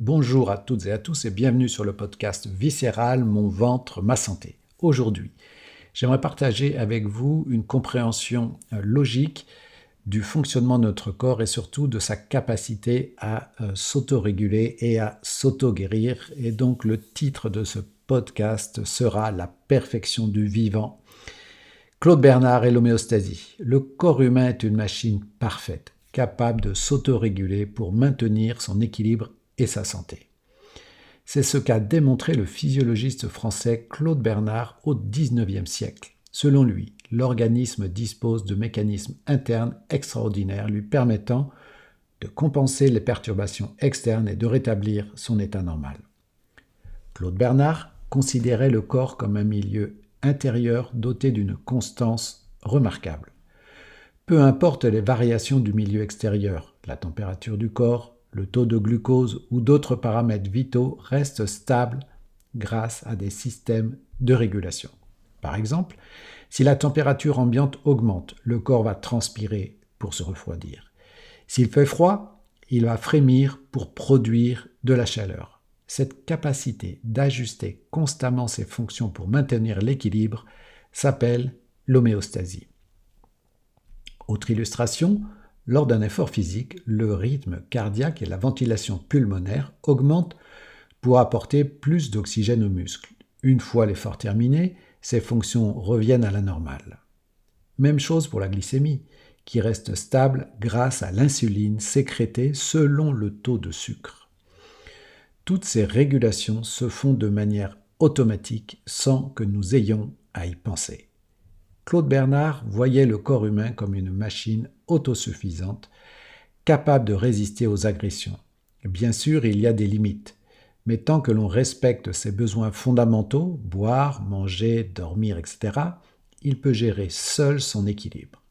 Bonjour à toutes et à tous et bienvenue sur le podcast Viscéral, mon ventre, ma santé. Aujourd'hui, j'aimerais partager avec vous une compréhension logique du fonctionnement de notre corps et surtout de sa capacité à s'autoréguler et à s'auto-guérir. Et donc le titre de ce podcast sera La perfection du vivant. Claude Bernard et l'homéostasie. Le corps humain est une machine parfaite, capable de s'autoréguler pour maintenir son équilibre et sa santé. C'est ce qu'a démontré le physiologiste français Claude Bernard au XIXe siècle. Selon lui, l'organisme dispose de mécanismes internes extraordinaires lui permettant de compenser les perturbations externes et de rétablir son état normal. Claude Bernard considérait le corps comme un milieu intérieur doté d'une constance remarquable. Peu importe les variations du milieu extérieur, la température du corps, le taux de glucose ou d'autres paramètres vitaux restent stables grâce à des systèmes de régulation. Par exemple, si la température ambiante augmente, le corps va transpirer pour se refroidir. S'il fait froid, il va frémir pour produire de la chaleur. Cette capacité d'ajuster constamment ses fonctions pour maintenir l'équilibre s'appelle l'homéostasie. Autre illustration, lors d'un effort physique, le rythme cardiaque et la ventilation pulmonaire augmentent pour apporter plus d'oxygène aux muscles. Une fois l'effort terminé, ces fonctions reviennent à la normale. Même chose pour la glycémie, qui reste stable grâce à l'insuline sécrétée selon le taux de sucre. Toutes ces régulations se font de manière automatique sans que nous ayons à y penser. Claude Bernard voyait le corps humain comme une machine autosuffisante, capable de résister aux agressions. Bien sûr, il y a des limites, mais tant que l'on respecte ses besoins fondamentaux, boire, manger, dormir, etc., il peut gérer seul son équilibre.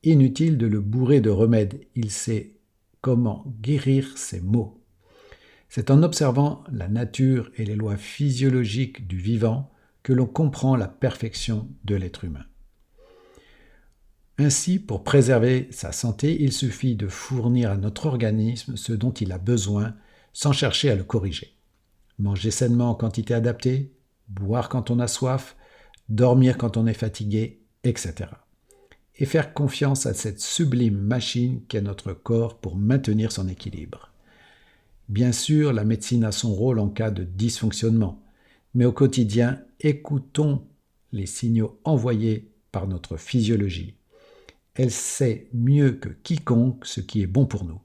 Inutile de le bourrer de remèdes, il sait comment guérir ses maux. C'est en observant la nature et les lois physiologiques du vivant que l'on comprend la perfection de l'être humain. Ainsi, pour préserver sa santé, il suffit de fournir à notre organisme ce dont il a besoin sans chercher à le corriger. Manger sainement en quantité adaptée, boire quand on a soif, dormir quand on est fatigué, etc. Et faire confiance à cette sublime machine qu'est notre corps pour maintenir son équilibre. Bien sûr, la médecine a son rôle en cas de dysfonctionnement, mais au quotidien, écoutons les signaux envoyés par notre physiologie. Elle sait mieux que quiconque ce qui est bon pour nous.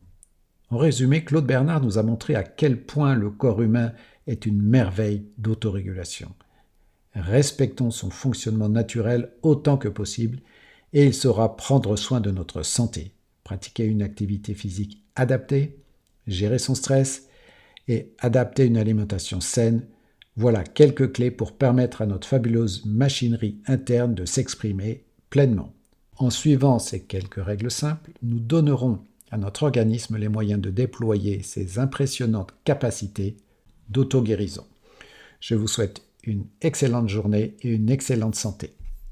En résumé, Claude Bernard nous a montré à quel point le corps humain est une merveille d'autorégulation. Respectons son fonctionnement naturel autant que possible et il saura prendre soin de notre santé, pratiquer une activité physique adaptée, gérer son stress et adapter une alimentation saine. Voilà quelques clés pour permettre à notre fabuleuse machinerie interne de s'exprimer pleinement. En suivant ces quelques règles simples, nous donnerons à notre organisme les moyens de déployer ses impressionnantes capacités d'auto-guérison. Je vous souhaite une excellente journée et une excellente santé.